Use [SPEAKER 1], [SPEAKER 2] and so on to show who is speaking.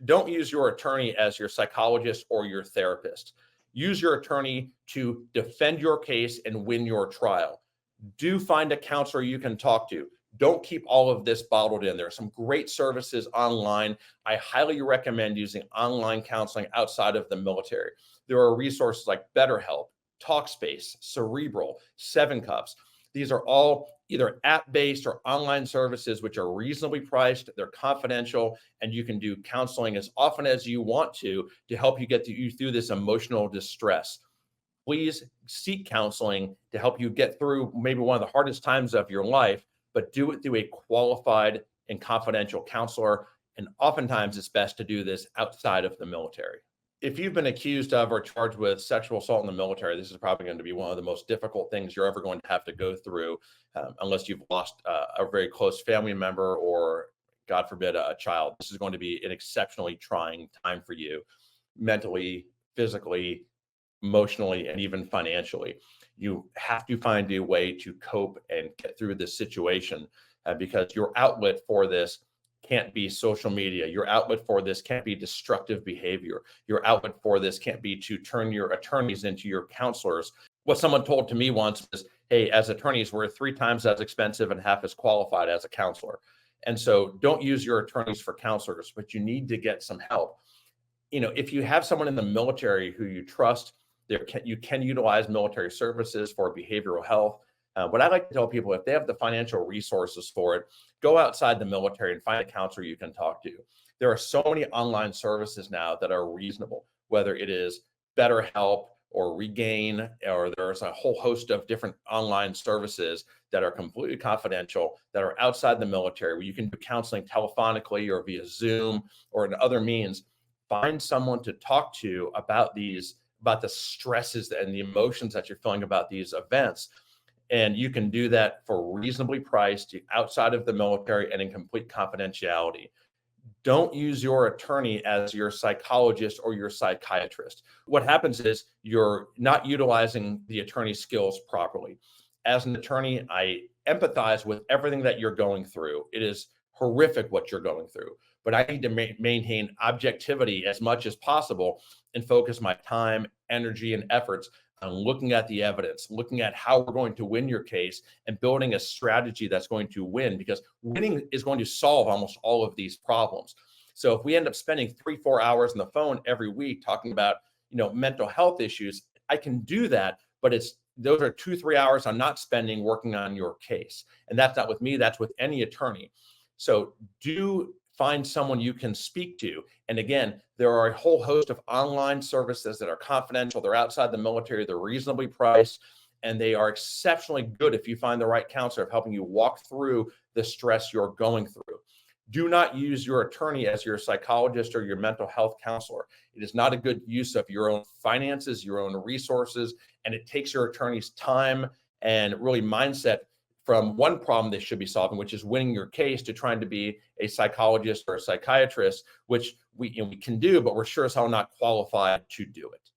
[SPEAKER 1] don't use your attorney as your psychologist or your therapist. Use your attorney to defend your case and win your trial. Do find a counselor you can talk to. Don't keep all of this bottled in. There are some great services online. I highly recommend using online counseling outside of the military. There are resources like BetterHelp, Talkspace, Cerebral, Seven Cups. These are all either app-based or online services which are reasonably priced, they're confidential, and you can do counseling as often as you want to help you get you through this emotional distress. Please seek counseling to help you get through maybe one of the hardest times of your life, but do it through a qualified and confidential counselor. And oftentimes it's best to do this outside of the military. If you've been accused of or charged with sexual assault in the military, this is probably going to be one of the most difficult things you're ever going to have to go through, unless you've lost a very close family member or, God forbid, a child. This is going to be an exceptionally trying time for you, mentally, physically, emotionally, and even financially. You have to find a way to cope and get through this situation because your outlet for this can't be social media. Your outlet for this can't be destructive behavior. Your outlet for this can't be to turn your attorneys into your counselors. What someone told to me once was, hey, as attorneys, we're 3 times as expensive and half as qualified as a counselor. And so don't use your attorneys for counselors, but you need to get some help. If you have someone in the military who you trust, you can utilize military services for behavioral health. What I like to tell people, if they have the financial resources for it, go outside the military and find a counselor you can talk to. There are so many online services now that are reasonable, whether it is BetterHelp or Regain, or there's a whole host of different online services that are completely confidential, that are outside the military, where you can do counseling telephonically or via Zoom or in other means. Find someone to talk to about the stresses and the emotions that you're feeling about these events. And you can do that for reasonably priced, outside of the military, and in complete confidentiality. Don't use your attorney as your psychologist or your psychiatrist. What happens is you're not utilizing the attorney's skills properly. As an attorney, I empathize with everything that you're going through. It is horrific what you're going through, but I need to maintain objectivity as much as possible and focus my time, energy, and efforts on looking at the evidence, looking at how we're going to win your case, and building a strategy that's going to win, because winning is going to solve almost all of these problems. So if we end up spending 3-4 hours on the phone every week talking about, mental health issues, I can do that, but those are 2-3 hours I'm not spending working on your case. And that's not with me, that's with any attorney. So do find someone you can speak to. And again, there are a whole host of online services that are confidential. They're outside the military. They're reasonably priced, and they are exceptionally good if you find the right counselor of helping you walk through the stress you're going through. Do not use your attorney as your psychologist or your mental health counselor. It is not a good use of your own finances, your own resources, and it takes your attorney's time and really mindset from one problem they should be solving, which is winning your case, to trying to be a psychologist or a psychiatrist, which we can do, but we're sure as hell not qualified to do it.